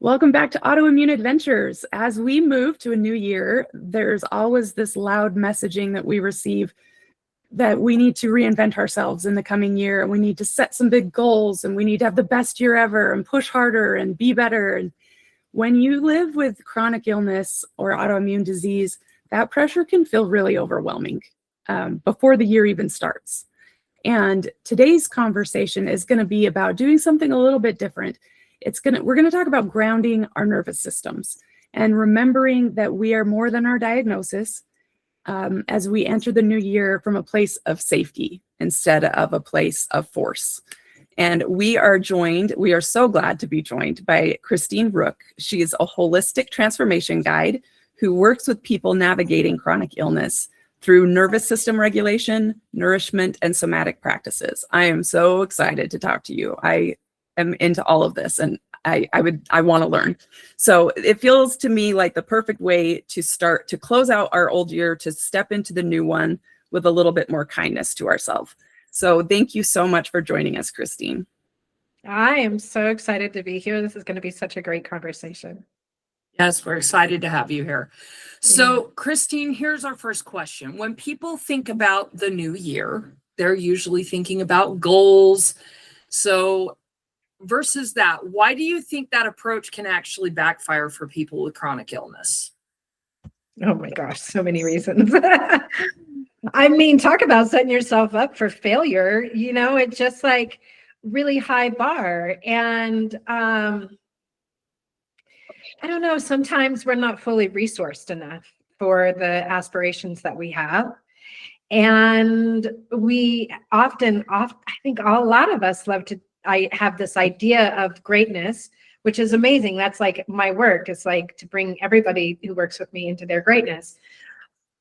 Welcome back to Autoimmune Adventures. As we move to a new year, there's always this loud messaging that we receive that we need to reinvent ourselves in the coming year. We need to set some big goals, and we need to have the best year ever and push harder and be better. And when you live with chronic illness or autoimmune disease, that pressure can feel really overwhelming before the year even starts. And today's conversation is going to be about doing something a little bit different. We're going to talk about grounding our nervous systems and remembering that we are more than our diagnosis as we enter the new year from a place of safety instead of a place of force. And we are so glad to be joined by Christine Ruch. She is a holistic transformation guide who works with people navigating chronic illness through nervous system regulation, nourishment, and somatic practices. I am so excited to talk to you. I am into all of this, and I want to learn. So it feels to me like the perfect way to start to close out our old year, to step into the new one with a little bit more kindness to ourselves. So thank you so much for joining us, Christine. I am so excited to be here. This is going to be such a great conversation. Yes, we're excited to have you here. So, Christine, here's our first question. When people think about the new year, they're usually thinking about goals. So, versus that, why do you think that approach can actually backfire for people with chronic illness? Oh my gosh, so many reasons. I mean, talk about setting yourself up for failure. You know, it's just like really high bar. And I don't know, sometimes we're not fully resourced enough for the aspirations that we have. And we often, I think a lot of us I have this idea of greatness, which is amazing. That's like my work. It's like to bring everybody who works with me into their greatness.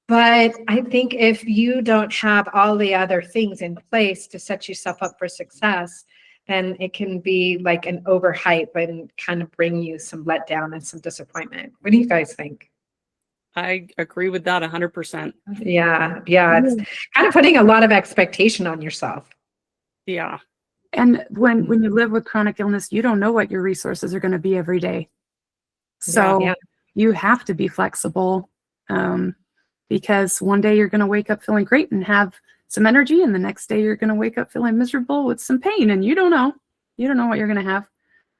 But I think if you don't have all the other things in place to set yourself up for success, then it can be like an overhype and kind of bring you some letdown and some disappointment. What do you guys think? I agree with that 100%. Yeah. It's kind of putting a lot of expectation on yourself. Yeah. And when you live with chronic illness, you don't know what your resources are going to be every day. So you have to be flexible because one day you're going to wake up feeling great and have some energy, and the next day you're going to wake up feeling miserable with some pain, and you don't know what you're going to have.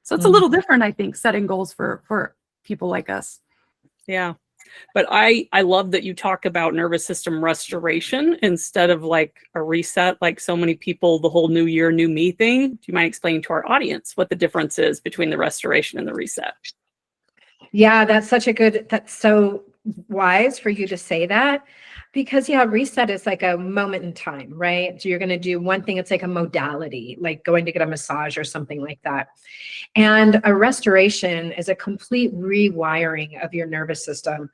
So it's a little different, I think, setting goals for people like us. Yeah. But I love that you talk about nervous system restoration instead of like a reset, like so many people, the whole new year, new me thing. Do you mind explaining to our audience what the difference is between the restoration and the reset? Yeah, that's so wise for you to say that, because reset is like a moment in time, right? So you're going to do one thing. It's like a modality, like going to get a massage or something like that. And a restoration is a complete rewiring of your nervous system,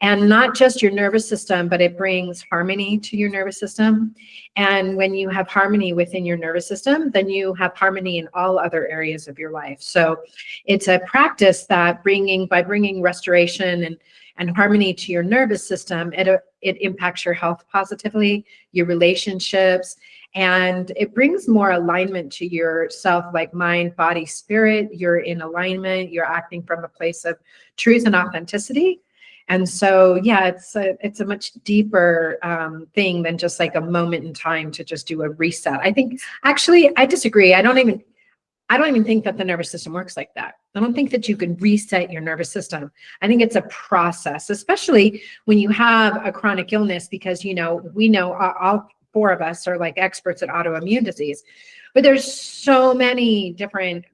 and not just your nervous system, but it brings harmony to your nervous system. And when you have harmony within your nervous system, then you have harmony in all other areas of your life. So it's a practice that by bringing restoration and harmony to your nervous system, it impacts your health positively, your relationships, and it brings more alignment to yourself, like mind, body, spirit. You're in alignment. You're acting from a place of truth and authenticity. And so, it's a much deeper thing than just like a moment in time to just do a reset. I think, actually, I disagree. I don't even think that the nervous system works like that. I don't think that you can reset your nervous system. I think it's a process, especially when you have a chronic illness, because, we know all four of us are like experts at autoimmune disease, but there's so many different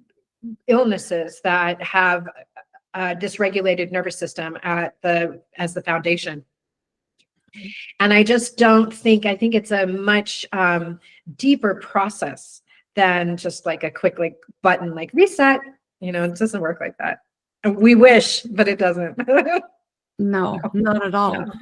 illnesses that have a dysregulated nervous system as the foundation. And I just don't think, I think it's a much deeper process than just like a quick button, like reset. It doesn't work like that. We wish, but it doesn't. No, not at all. No.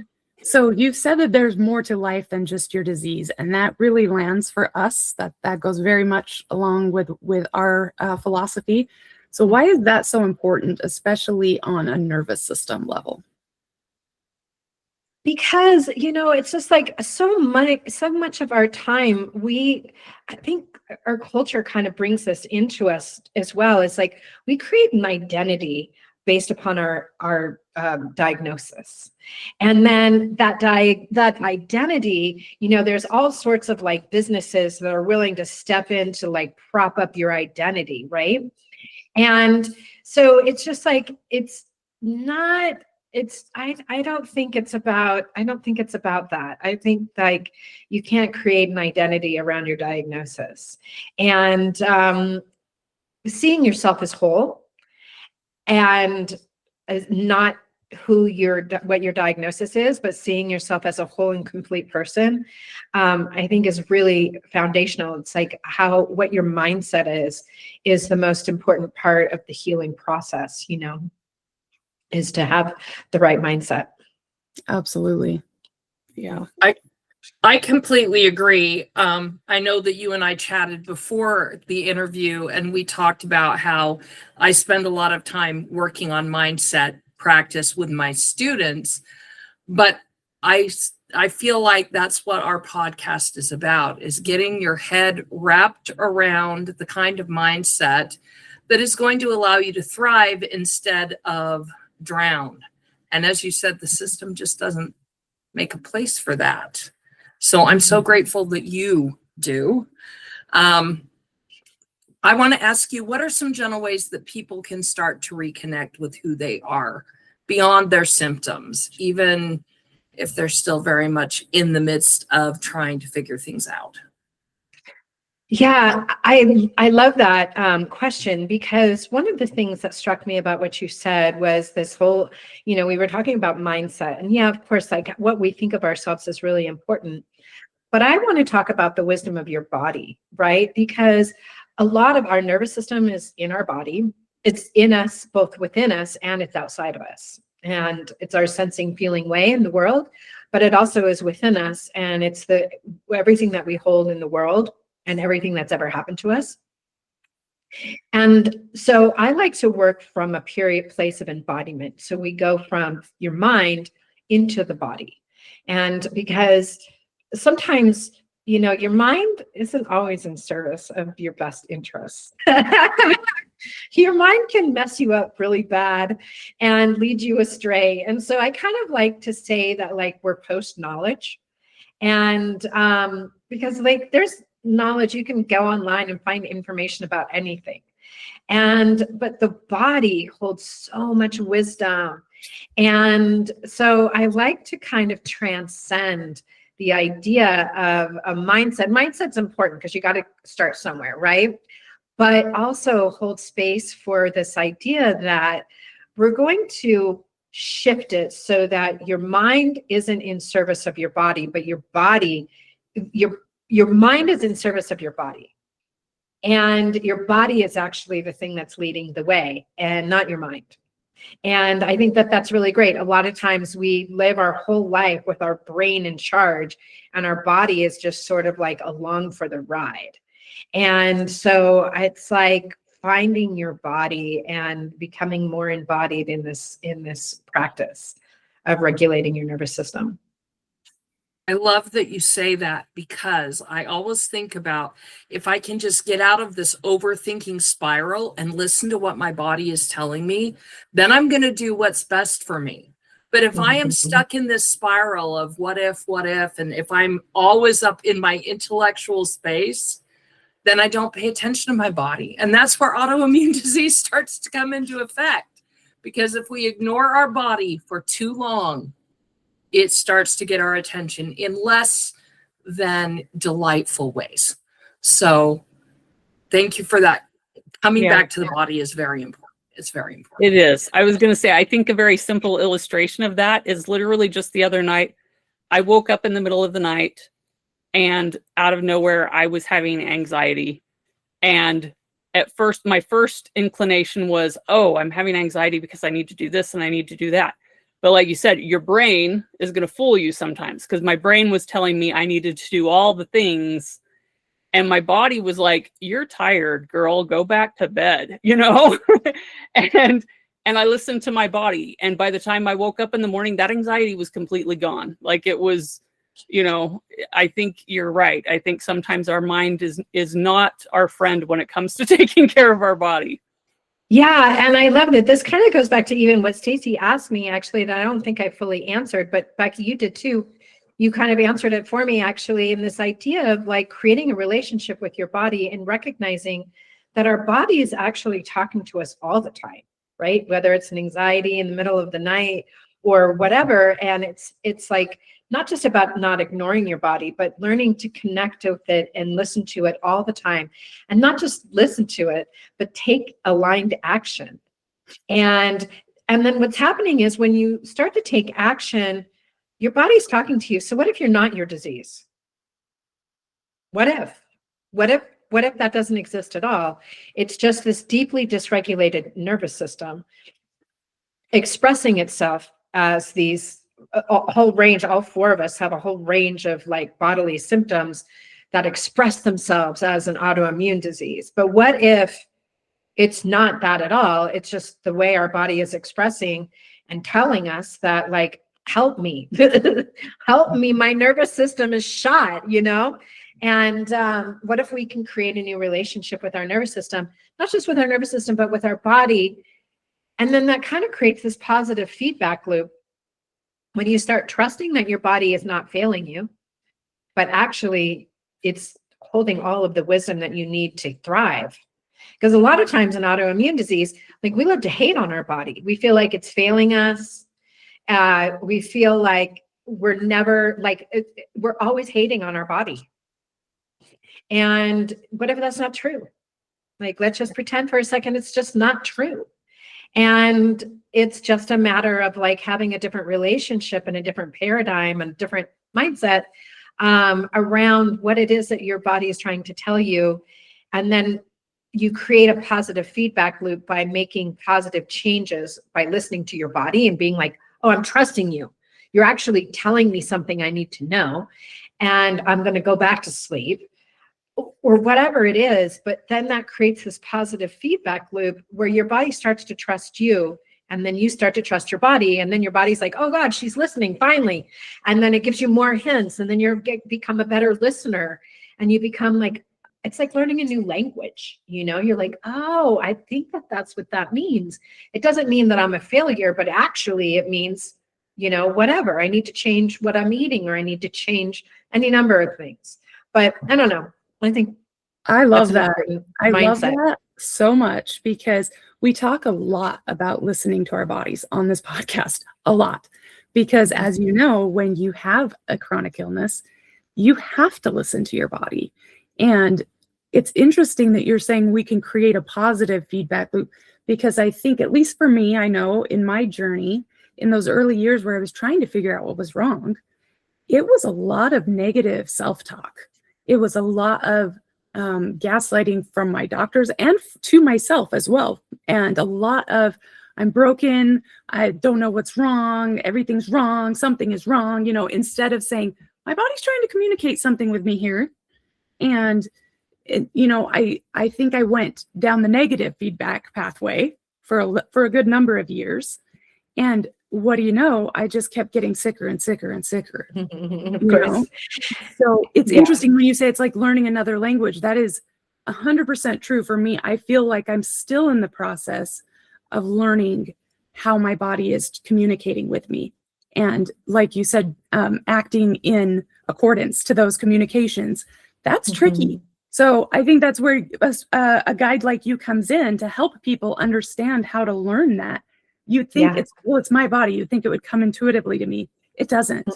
So you've said that there's more to life than just your disease, and that really lands for us. That goes very much along with our philosophy. So why is that so important, especially on a nervous system level? Because, it's just like so much of our time, I think our culture kind of brings this into us as well. It's like we create an identity based upon our diagnosis. And then that identity, there's all sorts of like businesses that are willing to step in to like prop up your identity, right? And so it's just like, I don't think it's about that. I think like you can't create an identity around your diagnosis, and seeing yourself as whole and as not what your diagnosis is, but seeing yourself as a whole and complete person, I think is really foundational. It's like what your mindset is the most important part of the healing process, is to have the right mindset. Absolutely. Yeah. I completely agree. I know that you and I chatted before the interview, and we talked about how I spend a lot of time working on mindset practice with my students, but I feel like that's what our podcast is about, is getting your head wrapped around the kind of mindset that is going to allow you to thrive instead of drown. And as you said, the system just doesn't make a place for that. So I'm so grateful that you do. I want to ask you, what are some gentle ways that people can start to reconnect with who they are beyond their symptoms, even if they're still very much in the midst of trying to figure things out? Yeah, I love that question, because one of the things that struck me about what you said was this whole, we were talking about mindset, and yeah, of course, like what we think of ourselves is really important. But I want to talk about the wisdom of your body, right? Because a lot of our nervous system is in our body. It's in us, both within us and it's outside of us. And it's our sensing, feeling way in the world, but it also is within us. And it's everything that we hold in the world and everything that's ever happened to us. And so I like to work from a place of embodiment. So we go from your mind into the body. And because sometimes, your mind isn't always in service of your best interests. Your mind can mess you up really bad and lead you astray. And so I kind of like to say that like we're post knowledge. And because like there's knowledge, you can go online and find information about anything. But the body holds so much wisdom. And so I like to kind of transcend the idea of a mindset. Mindset's important because you got to start somewhere, right? But also hold space for this idea that we're going to shift it so that your mind isn't in service of your body, but your mind is in service of your body. And your body is actually the thing that's leading the way and not your mind. And I think that that's really great. A lot of times we live our whole life with our brain in charge and our body is just sort of like along for the ride. And so it's like finding your body and becoming more embodied in this practice of regulating your nervous system. I love that you say that, because I always think about, if I can just get out of this overthinking spiral and listen to what my body is telling me, then I'm going to do what's best for me. But if I am stuck in this spiral of what if, and if I'm always up in my intellectual space, then I don't pay attention to my body. And that's where autoimmune disease starts to come into effect. Because if we ignore our body for too long, it starts to get our attention in less than delightful ways. So thank you for that. Coming back to the body is very important. It's very important. It is. I was going to say, I think a very simple illustration of that is literally just the other night. I woke up in the middle of the night and out of nowhere, I was having anxiety. And at first, my first inclination was, oh, I'm having anxiety because I need to do this and I need to do that. But like you said, your brain is going to fool you sometimes, because my brain was telling me I needed to do all the things. And my body was like, you're tired, girl, go back to bed, And and I listened to my body. And by the time I woke up in the morning, that anxiety was completely gone. Like it was, I think you're right. I think sometimes our mind is not our friend when it comes to taking care of our body. Yeah, and I love that. This kind of goes back to even what Stacey asked me, actually, that I don't think I fully answered, but Becky, you did too. You kind of answered it for me, actually, in this idea of like creating a relationship with your body and recognizing that our body is actually talking to us all the time, right? Whether it's an anxiety in the middle of the night or whatever. And it's like not just about not ignoring your body, but learning to connect with it and listen to it all the time. And not just listen to it, but take aligned action. And then what's happening is when you start to take action, your body's talking to you. So what if you're not your disease? What if that doesn't exist at all? It's just this deeply dysregulated nervous system expressing itself as these a whole range. All four of us have a whole range of like bodily symptoms that express themselves as an autoimmune disease. But what if it's not that at all? It's just the way our body is expressing and telling us that, like, help me, help me. My nervous system is shot, And what if we can create a new relationship with our nervous system, not just with our nervous system, but with our body? And then that kind of creates this positive feedback loop. When you start trusting that your body is not failing you, but actually it's holding all of the wisdom that you need to thrive. Because a lot of times in autoimmune disease, like, we love to hate on our body. We feel like it's failing us. We feel like we're never, like, we're always hating on our body. And what if that's not true? Like, let's just pretend for a second it's just not true. And it's just a matter of like having a different relationship and a different paradigm and a different mindset around what it is that your body is trying to tell you. And then you create a positive feedback loop by making positive changes, by listening to your body and being like, oh, I'm trusting you. You're actually telling me something I need to know. And I'm going to go back to sleep, or whatever it is. But then that creates this positive feedback loop where your body starts to trust you, and then you start to trust your body, and then your body's like, oh God, she's listening finally. And then it gives you more hints, and then you become a better listener, and you become like, it's like learning a new language. You're like, oh, I think that's what that means. It doesn't mean that I'm a failure, but actually it means, whatever. I need to change what I'm eating, or I need to change any number of things. But I don't know. I think I love that. I mindset. love that so much, because we talk a lot about listening to our bodies on this podcast, a lot, because as you know, when you have a chronic illness, you have to listen to your body. And it's interesting that you're saying we can create a positive feedback loop, because I think, at least for me, I know in my journey, in those early years where I was trying to figure out what was wrong, it was a lot of negative self-talk. It was a lot of gaslighting from my doctors and to myself as well. And a lot of, I'm broken, I don't know what's wrong, everything's wrong, something is wrong, instead of saying, my body's trying to communicate something with me here. And, I think I went down the negative feedback pathway for a good number of years. And what do you know? I just kept getting sicker and sicker and sicker. Of course. So it's interesting when you say it's like learning another language. That is 100% true for me. I feel like I'm still in the process of learning how my body is communicating with me. And like you said, acting in accordance to those communications, that's tricky. So I think that's where a guide like you comes in to help people understand how to learn that. You think it's my body. You think it would come intuitively to me. It doesn't.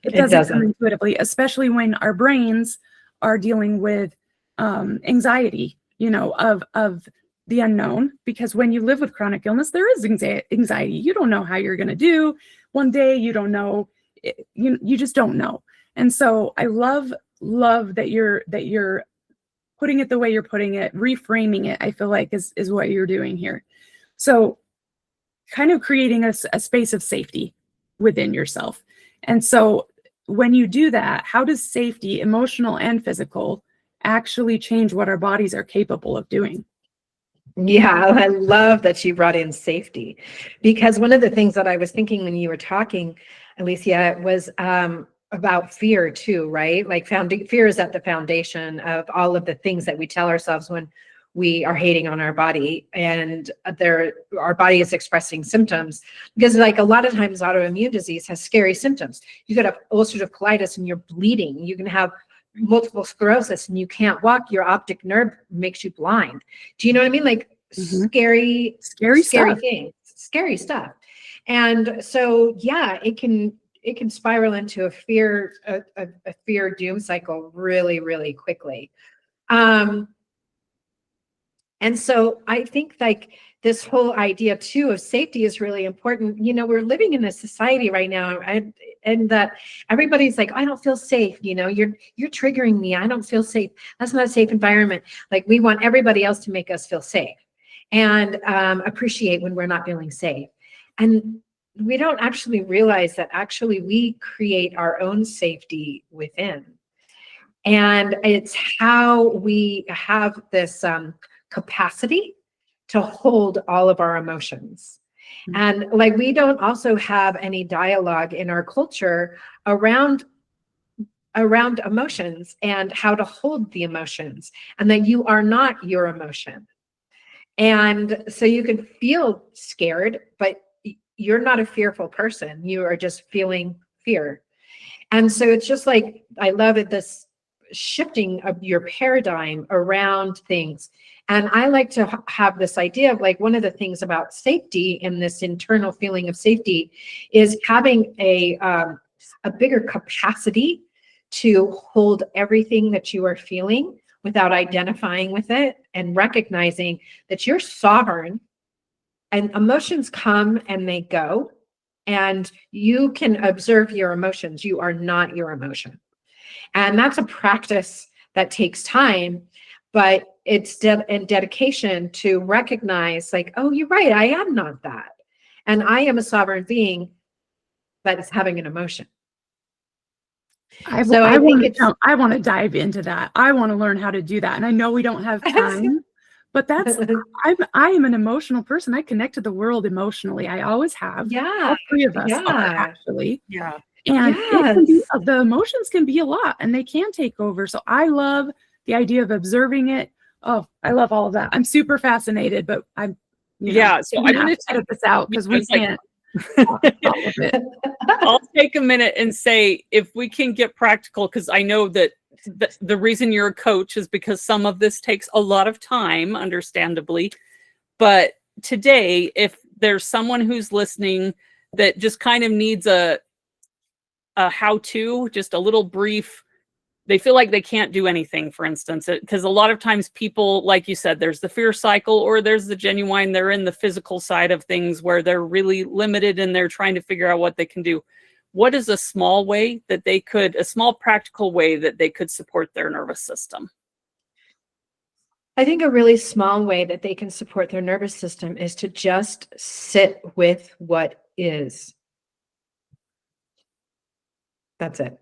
It doesn't come intuitively, especially when our brains are dealing with anxiety, of the unknown. Because when you live with chronic illness, there is anxiety. You don't know how you're going to do one day. You don't know. You just don't know. And so I love that you're putting it the way you're putting it, reframing it. I feel like is what you're doing here. So kind of creating a space of safety within yourself. And so when you do that, how does safety, emotional and physical, actually change what our bodies are capable of doing? Yeah, I love that you brought in safety, because one of the things that I was thinking when you were talking, Alicia, was about fear too, right? Like fear is at the foundation of all of the things that we tell ourselves when we are hating on our body, and our body is expressing symptoms, because like a lot of times autoimmune disease has scary symptoms. You could have ulcerative colitis and you're bleeding. You can have multiple sclerosis and you can't walk. Your optic nerve makes you blind. Do you know what I mean? Like Mhm. scary Stuff. things, scary stuff. And so, yeah, it can spiral into a fear doom cycle really, really quickly. And so I think like this whole idea too of safety is really important. You know, we're living in a society right now, and that everybody's like, I don't feel safe. You know, you're triggering me. I don't feel safe. That's not a safe environment. Like we want everybody else to make us feel safe and appreciate when we're not feeling safe. And we don't actually realize that actually we create our own safety within. And it's how we have this capacity to hold all of our emotions. And like we don't also have any dialogue in our culture around emotions and how to hold the emotions, and that you are not your emotion. And so you can feel scared, but you're not a fearful person. You are just feeling fear. And so it's just like, I love it, this shifting of your paradigm around things. And I like to have this idea of like, one of the things about safety and this internal feeling of safety is having a bigger capacity to hold everything that you are feeling without identifying with it, and recognizing that you're sovereign and emotions come and they go, and you can observe your emotions. You are not your emotion. And that's a practice that takes time, but it's dedication to recognize like, oh, you're right, I am not that. And I am a sovereign being that is having an emotion. So I think I want to dive into that. I want to learn how to do that. And I know we don't have time, but I am an emotional person. I connect to the world emotionally. I always have. Yeah. All three of us Yeah. are actually. Yeah. And Yes. the emotions can be a lot, and they can take over. So I love the idea of observing it. Oh, I love all of that. I'm super fascinated, but I'm, So I'm going to edit this out because we can't talk all of it. I'll take a minute and say, if we can get practical, because I know that the reason you're a coach is because some of this takes a lot of time, understandably. But today, if there's someone who's listening that just kind of needs a how-to, just a little brief, they feel like they can't do anything, for instance, because a lot of times people, like you said, there's the fear cycle, or there's the genuine, they're in the physical side of things where they're really limited and they're trying to figure out what they can do. What is a small practical way that they could support their nervous system? I think a really small way that they can support their nervous system is to just sit with what is. That's it.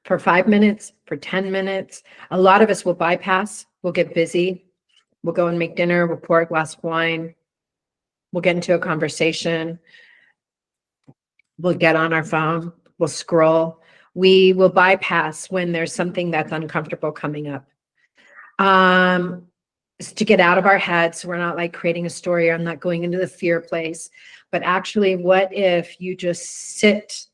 For 5 minutes, for 10 minutes. A lot of us will bypass, we'll get busy, we'll go and make dinner, we'll pour a glass of wine, we'll get into a conversation, we'll get on our phone, we'll scroll. We will bypass when there's something that's uncomfortable coming up. To get out of our heads, so we're not like creating a story, I'm not going into the fear place, but actually, what if you just sit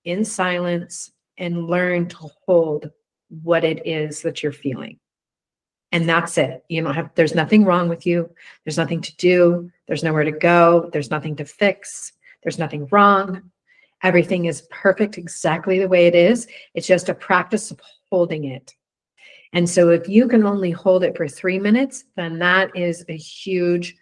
in silence and learn to hold what it is that you're feeling? And that's it. You don't have, there's nothing wrong with you. There's nothing to do. There's nowhere to go. There's nothing to fix. There's nothing wrong. Everything is perfect exactly the way it is. It's just a practice of holding it. And so if you can only hold it for 3 minutes, then that is huge.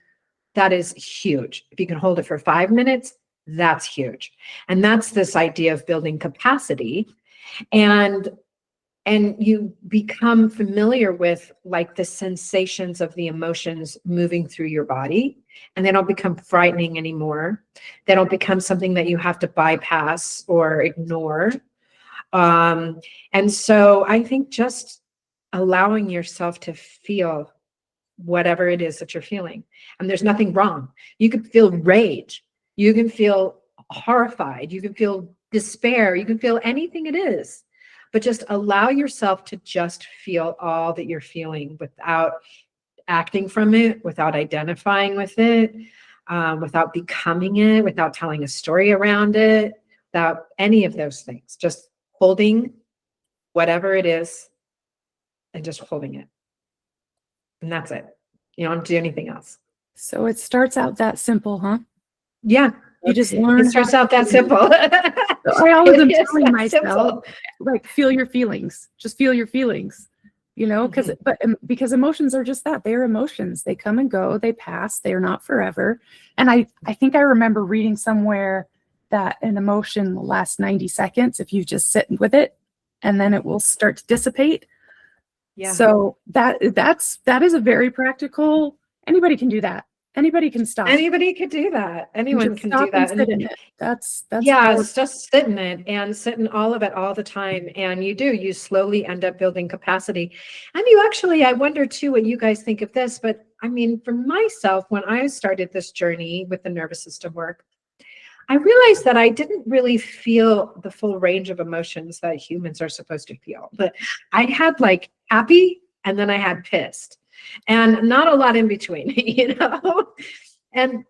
If you can hold it for 5 minutes, that's huge. And that's this idea of building capacity. And you become familiar with like the sensations of the emotions moving through your body, and they don't become frightening anymore. They don't become something that you have to bypass or ignore. And so I think just allowing yourself to feel whatever it is that you're feeling. And there's nothing wrong. You can feel rage. You can feel horrified. You can feel despair. You can feel anything it is. But just allow yourself to just feel all that you're feeling without acting from it, without identifying with it, without becoming it, without telling a story around it, without any of those things. Just holding whatever it is and just holding it. And that's it. You don't do anything else. So it starts out that simple, huh? Yeah. You just learn. It starts out that simple. I always am It is telling that myself, simple. like, feel your feelings. Just feel your feelings, you know, because emotions are just that. They're emotions. They come and go. They pass. They are not forever. And I think I remember reading somewhere that an emotion will last 90 seconds if you just sit with it, and then it will start to dissipate. Yeah. So that is a very practical. Anybody can do that. Anybody can stop. Anybody could do that. Anyone Just can stop do that. and sit in it. That's Yeah, it's just sit in it and sit in all of it all the time. And you slowly end up building capacity. And you actually, I wonder too what you guys think of this, but I mean, for myself, when I started this journey with the nervous system work, I realized that I didn't really feel the full range of emotions that humans are supposed to feel. But I had like happy, and then I had pissed, and not a lot in between, you know? And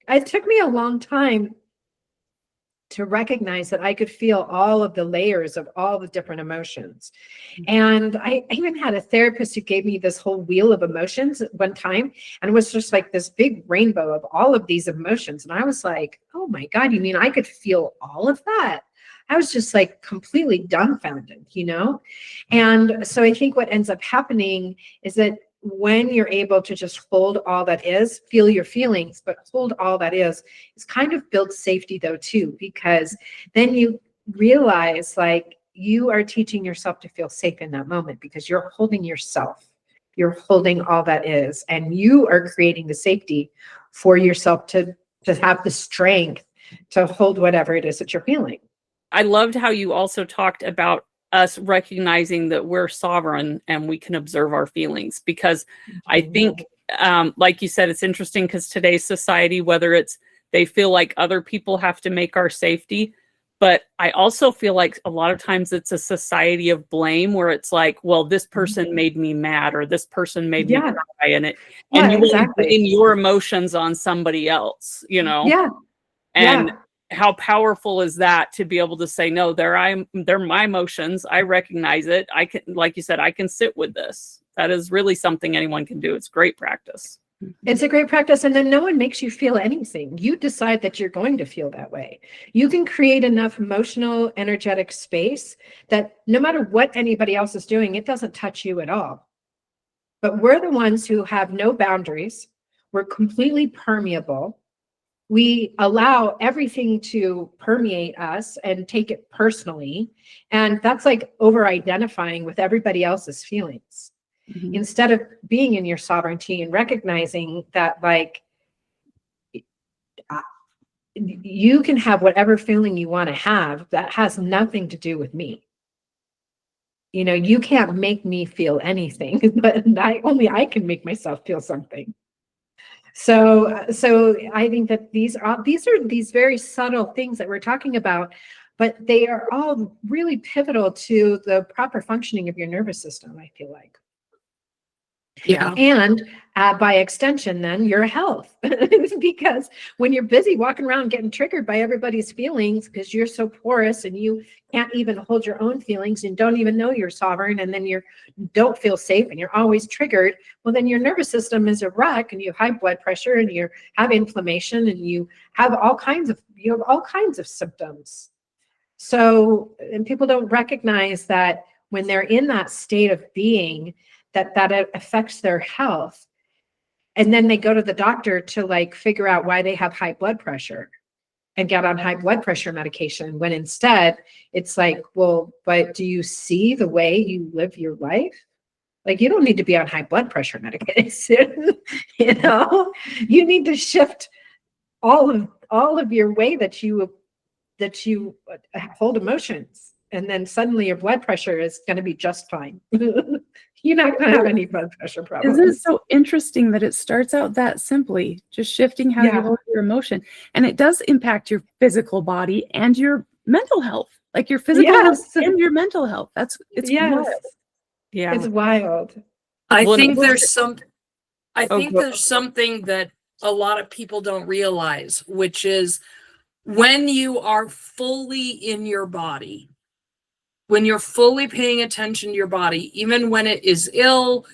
it took me a long time to recognize that I could feel all of the layers of all the different emotions. And I even had a therapist who gave me this whole wheel of emotions at one time, and it was just like this big rainbow of all of these emotions. And I was like, oh my God, you mean I could feel all of that? I was just like completely dumbfounded, you know? And so I think what ends up happening is that when you're able to just hold all that is, feel your feelings, but hold all that is kind of builds safety though too, because then you realize like you are teaching yourself to feel safe in that moment because you're holding yourself, you're holding all that is, and you are creating the safety for yourself to have the strength to hold whatever it is that you're feeling. I loved how you also talked about us recognizing that we're sovereign and we can observe our feelings, because I think, like you said, it's interesting because today's society, whether it's they feel like other people have to make our safety, but I also feel like a lot of times it's a society of blame where it's like, well, this person made me mad or this person made me cry, and you will blame your emotions on somebody else, you know? Yeah. And how powerful is that to be able to say, no, they're my emotions. I recognize it. I can, like you said, I can sit with this. That is really something anyone can do. It's great practice. It's a great practice. And then no one makes you feel anything. You decide that you're going to feel that way. You can create enough emotional, energetic space that no matter what anybody else is doing, it doesn't touch you at all. But we're the ones who have no boundaries. We're completely permeable. We allow everything to permeate us and take it personally. And that's like over-identifying with everybody else's feelings. Mm-hmm. Instead of being in your sovereignty and recognizing that, like, you can have whatever feeling you want to have that has nothing to do with me. You know, you can't make me feel anything, but only I can make myself feel something. So I think that these are these very subtle things that we're talking about, but they are all really pivotal to the proper functioning of your nervous system, I feel like. Yeah. And by extension, then your health, because when you're busy walking around getting triggered by everybody's feelings because you're so porous and you can't even hold your own feelings and don't even know you're sovereign, and then you don't feel safe and you're always triggered, well, then your nervous system is a wreck, and you have high blood pressure and you have inflammation and you have all kinds of symptoms. So, and people don't recognize that when they're in that state of being, that affects their health. And then they go to the doctor to like figure out why they have high blood pressure and get on high blood pressure medication, when instead it's like, well, but do you see the way you live your life? Like, you don't need to be on high blood pressure medication. You know, you need to shift all of your way that you hold emotions And then suddenly your blood pressure is going to be just fine. You're not going to have any blood pressure problems. Isn't it so interesting that it starts out that simply, just shifting how you Yeah. hold your emotion? And it does impact your physical body and your mental health, like your physical health Yes. and your mental health. It's Yes. wild. Yeah. It's wild. I Well, think well, there's some I Oh, think go- there's something that a lot of people don't realize, which is when you are fully in your body, when you're fully paying attention to your body, even when it is ill,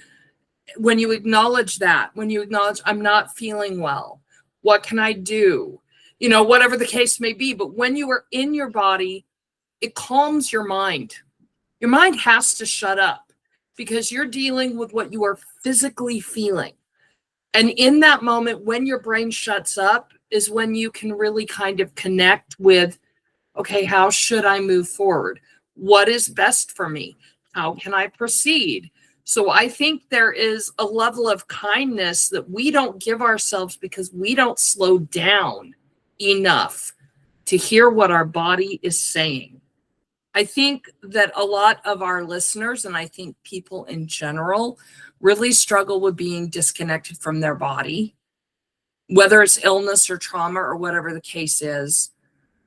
when you acknowledge that, when you acknowledge, I'm not feeling well, what can I do? You know, whatever the case may be. But when you are in your body, it calms your mind. Your mind has to shut up because you're dealing with what you are physically feeling. And in that moment, when your brain shuts up, is when you can really kind of connect with, okay, how should I move forward? What is best for me? How can I proceed? So I think there is a level of kindness that we don't give ourselves because we don't slow down enough to hear what our body is saying. I think that a lot of our listeners, and I think people in general, really struggle with being disconnected from their body, whether it's illness or trauma or whatever the case is.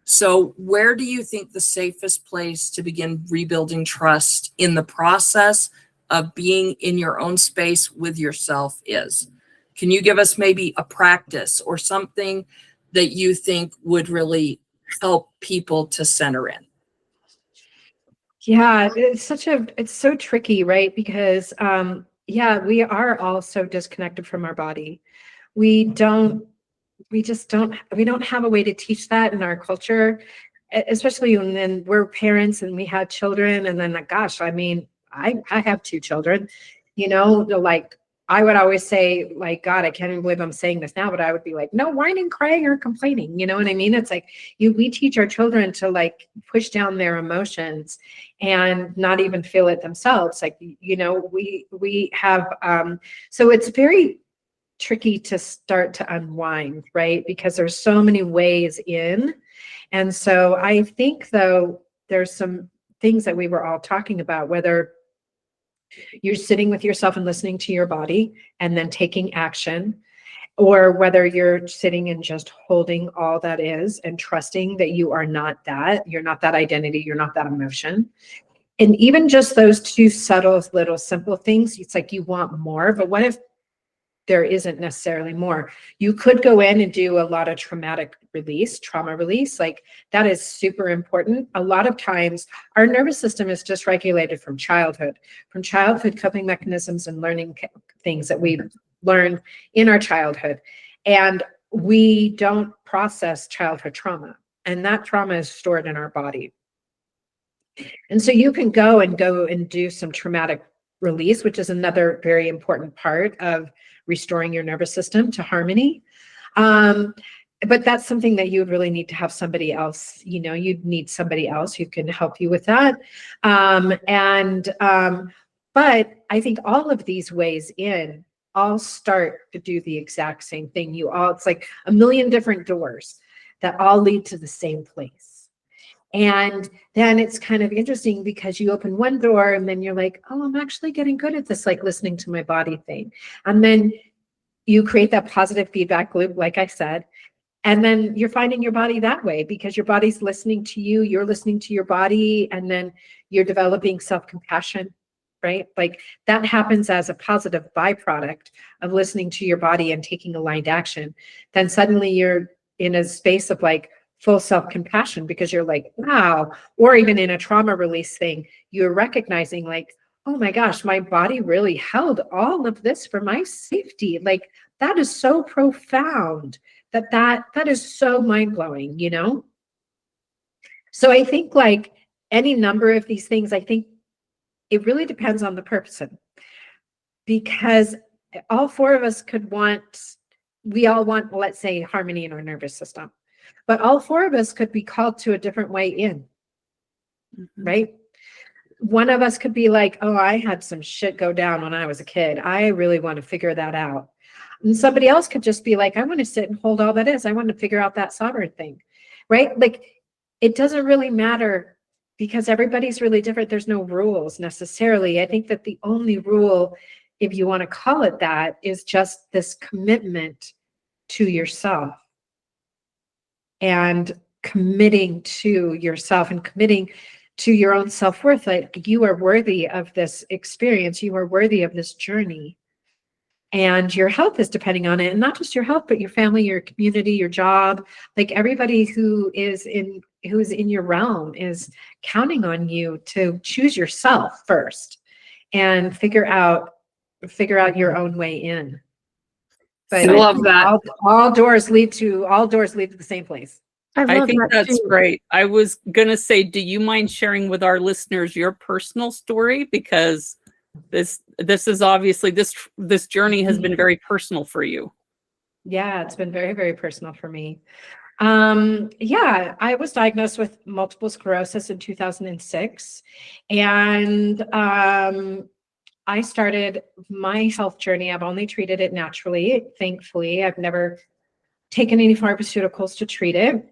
So where do you think the safest place to begin rebuilding trust in the process of being in your own space with yourself is? Can you give us maybe a practice or something that you think would really help people to center in? Yeah, it's so tricky, right? Because yeah, we are all so disconnected from our body. We just don't have a way to teach that in our culture, especially when then we're parents and we have children. And then, like, gosh, I mean, I have two children, they're like, I would always say, like, God, I can't even believe I'm saying this now, but I would be like, no whining, crying, or complaining. You know what I mean? It's like we teach our children to like push down their emotions and not even feel it themselves. Like, we have, so it's very tricky to start to unwind, right? Because there's so many ways in. And so I think, though, there's some things that we were all talking about, whether you're sitting with yourself and listening to your body and then taking action, or whether you're sitting and just holding all that is and trusting that you're not that identity, you're not that emotion. And even just those two subtle, little, simple things, it's like you want more, but what if there isn't necessarily more? You could go in and do a lot of trauma release. Like, that is super important. A lot of times our nervous system is dysregulated from childhood coping mechanisms and learning things that we learned in our childhood. And we don't process childhood trauma, and that trauma is stored in our body. And so you can go and do some traumatic release, which is another very important part of restoring your nervous system to harmony. But that's something that you would really need to have somebody else, you'd need somebody else who can help you with that. But I think all of these ways in all start to do the exact same thing. It's like a million different doors that all lead to the same place. And then it's kind of interesting because you open one door and then you're like, oh, I'm actually getting good at this, like listening to my body thing. And then you create that positive feedback loop, like I said, and then you're finding your body that way because your body's listening to you, you're listening to your body, and then you're developing self-compassion, right? Like, that happens as a positive byproduct of listening to your body and taking aligned action. Then suddenly you're in a space of like full self-compassion because you're like, wow. Or even in a trauma release thing, you're recognizing like, oh my gosh, my body really held all of this for my safety. Like, that is so profound. That is so mind-blowing, So I think, like any number of these things, I think it really depends on the person, because all four of us we all want, let's say, harmony in our nervous system, but all four of us could be called to a different way in, right? One of us could be like, oh, I had some shit go down when I was a kid. I really want to figure that out. And somebody else could just be like, I want to sit and hold all that is. I want to figure out that sovereign thing, right? Like, it doesn't really matter because everybody's really different. There's no rules necessarily. I think that the only rule, if you want to call it that, is just this commitment to yourself and committing to yourself and committing to your own self-worth. Like, you are worthy of this experience. You are worthy of this journey. And your health is depending on it. And not just your health, but your family, your community, your job. Like, everybody who's in your realm is counting on you to choose yourself first and figure out your own way in. But I love that. All doors lead to the same place. I I love think that that's too. great. I was going to say, do you mind sharing with our listeners your personal story? Because this is obviously, this journey has been very personal for you. Yeah, it's been very, very personal for me. Yeah, I was diagnosed with multiple sclerosis in 2006. And I started my health journey. I've only treated it naturally, thankfully. I've never taken any pharmaceuticals to treat it.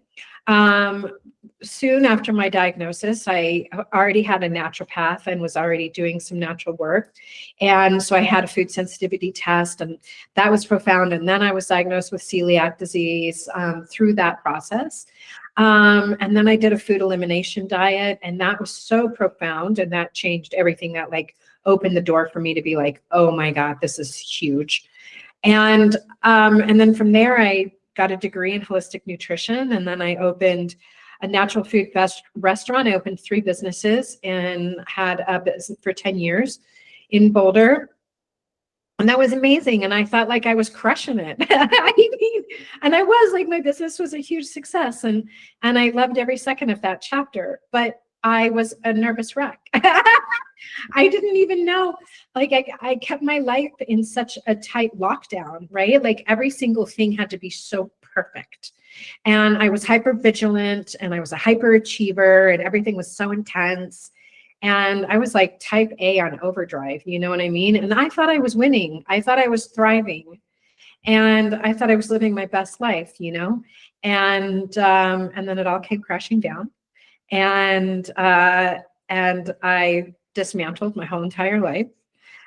Soon after my diagnosis, I already had a naturopath and was already doing some natural work. And so I had a food sensitivity test, and that was profound. And then I was diagnosed with celiac disease through that process. And then I did a food elimination diet, and that was so profound. And that changed everything. That like opened the door for me to be like, oh my God, this is huge. And then from there, I got a degree in holistic nutrition. And then I opened a natural food restaurant. I opened 3 businesses and had a business for 10 years in Boulder. And that was amazing. And I felt like I was crushing it. I mean, and I was, like, my business was a huge success. And I loved every second of that chapter, but I was a nervous wreck. I didn't even know, like, I kept my life in such a tight lockdown, right? Like, every single thing had to be so perfect. And I was hyper vigilant, and I was a hyperachiever, and everything was so intense. And I was like type A on overdrive, you know what I mean? And I thought I was winning. I thought I was thriving. And I thought I was living my best life, you know? And then it all came crashing down. And I dismantled my whole entire life.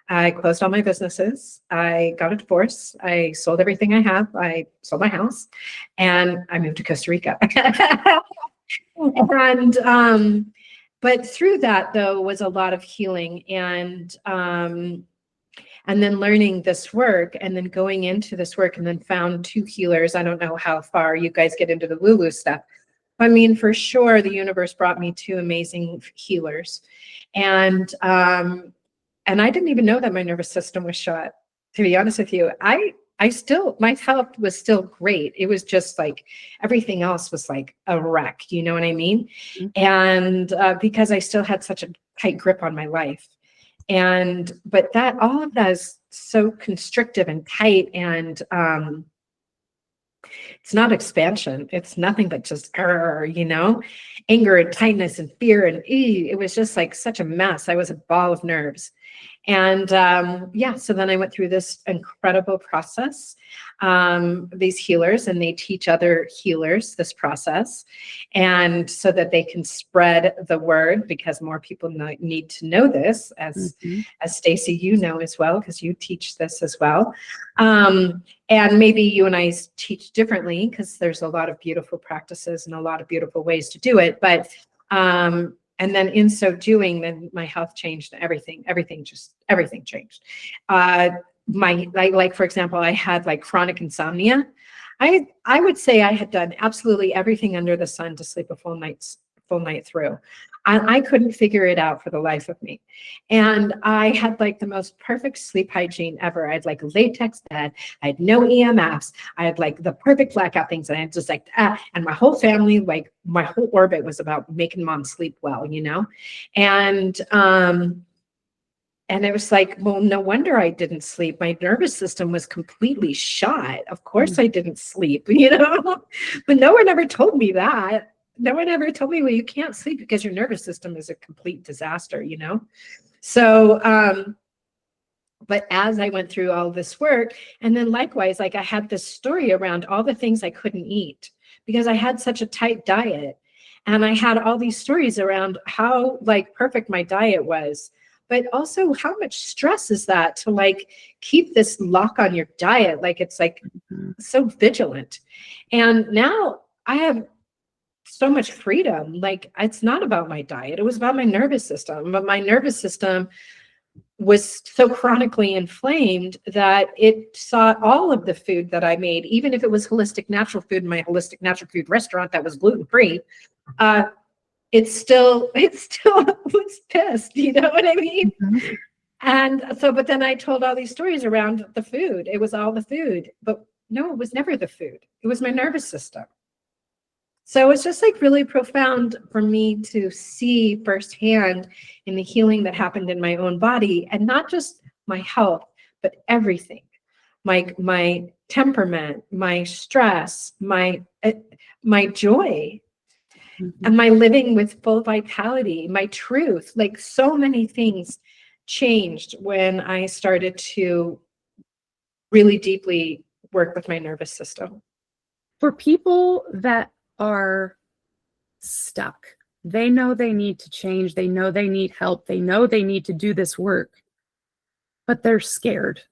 I closed all my businesses. I got a divorce. I sold everything I have. I sold my house, and I moved to Costa Rica. And but through that, though, was a lot of healing, and then learning this work, and then going into this work, and then found 2 healers. I don't know how far you guys get into the woo-woo stuff. I mean, for sure, the universe brought me 2 amazing healers. And I didn't even know that my nervous system was shot, to be honest with you. I still, my health was still great. It was just like everything else was like a wreck, you know what I mean? Mm-hmm. And because I still had such a tight grip on my life. But all of that is so constrictive and tight, and it's not expansion. It's nothing but just, you know, anger and tightness and fear. And it was just like such a mess. I was a ball of nerves. And so then I went through this incredible process, these healers, and they teach other healers this process, and so that they can spread the word, because more people need to know this, as Stacy, you know as well, because you teach this as well. And maybe you and I teach differently, because there's a lot of beautiful practices and a lot of beautiful ways to do it. But and then in so doing, then my health changed. Everything changed. Like for example, I had like chronic insomnia. I would say I had done absolutely everything under the sun to sleep a full night through. I couldn't figure it out for the life of me. And I had like the most perfect sleep hygiene ever. I had like a latex bed. I had no EMFs. I had like the perfect blackout things. And I had just like, and my whole family, like my whole orbit was about making mom sleep well, you know? And it was like, well, no wonder I didn't sleep. My nervous system was completely shot. Of course I didn't sleep, you know? But no one ever told me that. No one ever told me, well, you can't sleep because your nervous system is a complete disaster, you know? So, but as I went through all this work, and then likewise, like I had this story around all the things I couldn't eat because I had such a tight diet. And I had all these stories around how like perfect my diet was, but also how much stress is that to like keep this lock on your diet. Like it's like so vigilant. And now I have so much freedom. Like it's not about my diet. It was about my nervous system, but my nervous system was so chronically inflamed that it saw all of the food that I made, even if it was holistic natural food in my holistic natural food restaurant that was gluten-free, it still was pissed, you know what I mean? Mhm. And so, but then I told all these stories around the food. It was all the food, but no, it was never the food. It was my nervous system. So it's just like really profound for me to see firsthand in the healing that happened in my own body, and not just my health, but everything. My temperament, my stress, my joy, and my living with full vitality, my truth. Like so many things changed when I started to really deeply work with my nervous system. For people that are stuck, they know they need to change, they know they need help, they know they need to do this work, but they're scared.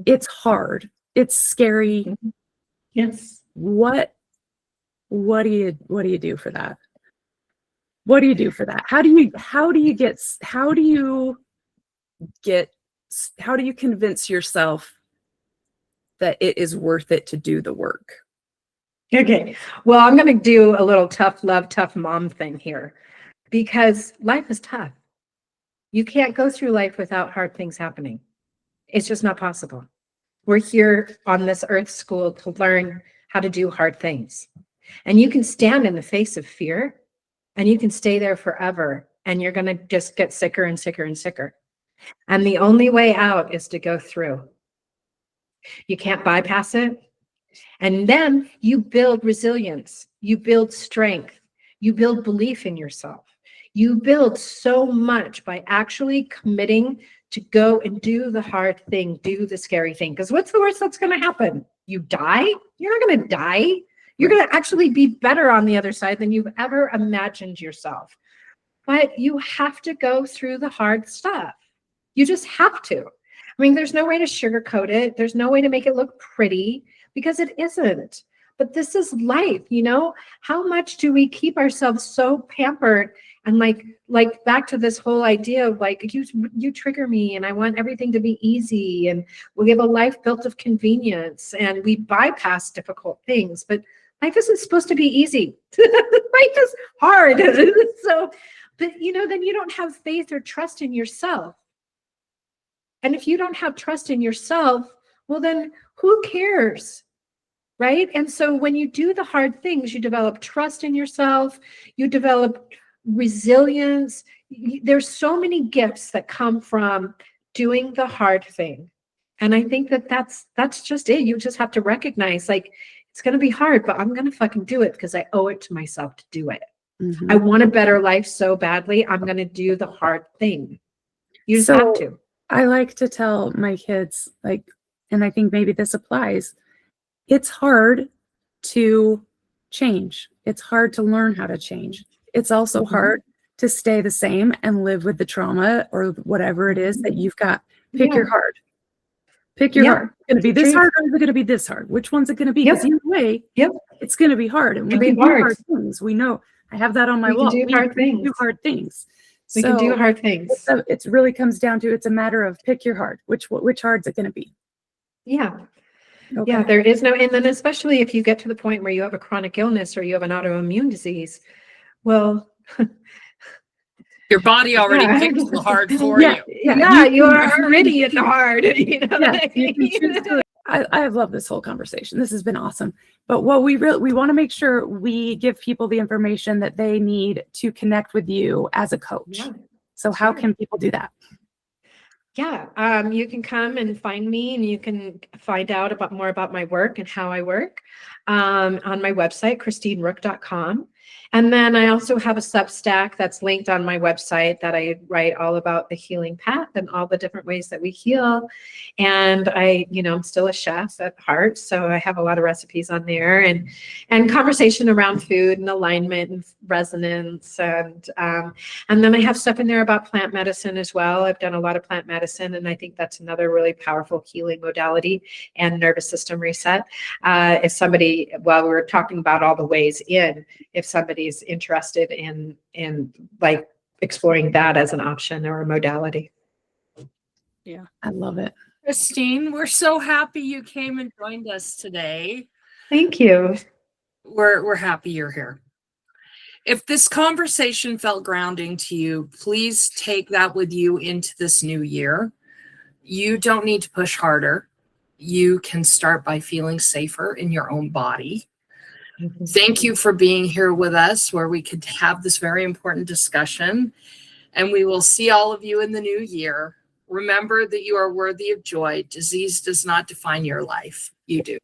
It's hard, it's scary. Yes. What do you do for that? What do you do for that? How do you convince yourself that it is worth it to do the work? Okay. Well, I'm going to do a little tough love, tough mom thing here, because life is tough. You can't go through life without hard things happening. It's just not possible. We're here on this earth school to learn how to do hard things. And you can stand in the face of fear and you can stay there forever, and you're going to just get sicker and sicker and sicker. And the only way out is to go through. You can't bypass it. And then you build resilience, you build strength, you build belief in yourself. You build so much by actually committing to go and do the hard thing, do the scary thing. Because what's the worst that's going to happen? You die? You're not going to die. You're going to actually be better on the other side than you've ever imagined yourself. But you have to go through the hard stuff. You just have to. I mean, there's no way to sugarcoat it. There's no way to make it look pretty, because it isn't. But this is life, you know? How much do we keep ourselves so pampered and like back to this whole idea of like, you trigger me and I want everything to be easy, and we have a life built of convenience and we bypass difficult things, but life isn't supposed to be easy. Life is hard. So, but you know, then you don't have faith or trust in yourself. And if you don't have trust in yourself, well, then who cares, right? And so when you do the hard things, you develop trust in yourself, you develop resilience. There's so many gifts that come from doing the hard thing. And I think that that's just it. You just have to recognize, like, it's going to be hard, but I'm going to fucking do it because I owe it to myself to do it. Mm-hmm. I want a better life so badly. I'm going to do the hard thing. You just have to. I like to tell my kids, like, and I think maybe this applies, it's hard to change. It's hard to learn how to change. It's also hard to stay the same and live with the trauma or whatever it is that you've got. Pick your hard. Pick your hard. It's going to be this hard, or is it going to be this hard? Which one's it going to be? Because either way, it's going to be hard. And we can do hard things. We know. I have that on my wall. We can do hard things. We can do hard things. It really comes down to, it's a matter of pick your hard. Which hard's it going to be? Yeah. Okay. Yeah, there is no, and then especially if you get to the point where you have a chronic illness or you have an autoimmune disease, well, your body already picked the hard for you. Yeah, you are already in the hard. You know I love this whole conversation. This has been awesome. But what we want to make sure we give people the information that they need to connect with you as a coach. Yeah, so how can people do that? Yeah, you can come and find me, and you can find out more about my work and how I work. on my website, christineruch.com. And then I also have a Substack that's linked on my website that I write all about the healing path and all the different ways that we heal. And I'm still a chef at heart, so I have a lot of recipes on there, and conversation around food and alignment and resonance, and then I have stuff in there about plant medicine as well. I've done a lot of plant medicine, and I think that's another really powerful healing modality and nervous system reset. If somebody, while we're talking about all the ways in, if somebody's interested in like exploring that as an option or a modality. Yeah. I love it. Christine, we're so happy you came and joined us today. Thank you. We're happy you're here. If this conversation felt grounding to you, please take that with you into this new year. You don't need to push harder. You can start by feeling safer in your own body. Thank you for being here with us, where we could have this very important discussion. And we will see all of you in the new year. Remember that you are worthy of joy. Disease does not define your life. You do.